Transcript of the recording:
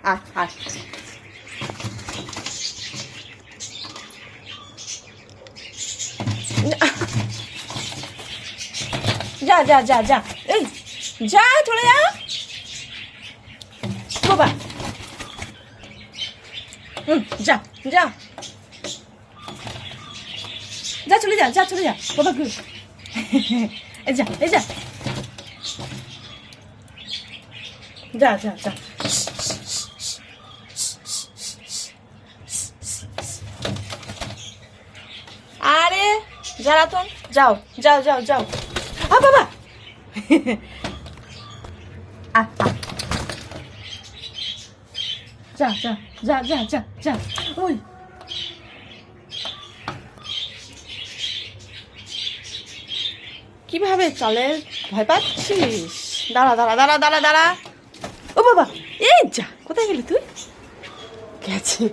আয় আয় যা যা যা যা এই যা চলে যা বাবা যা যা যা চলে যা যা চলে যা বাবা গুড এই যা এই যা যা যা যা আরে জ্বালাতন যাও যাও যাও যাও বাবা যা যা যা যা যা যা ওই কিভাবে চলে ভয় পাচ্ছিস দাঁড়া দাঁড়া দাঁড়া দাঁড়া দাঁড়া ও বাবা এই যা কোথায় গেলি তুই গেছে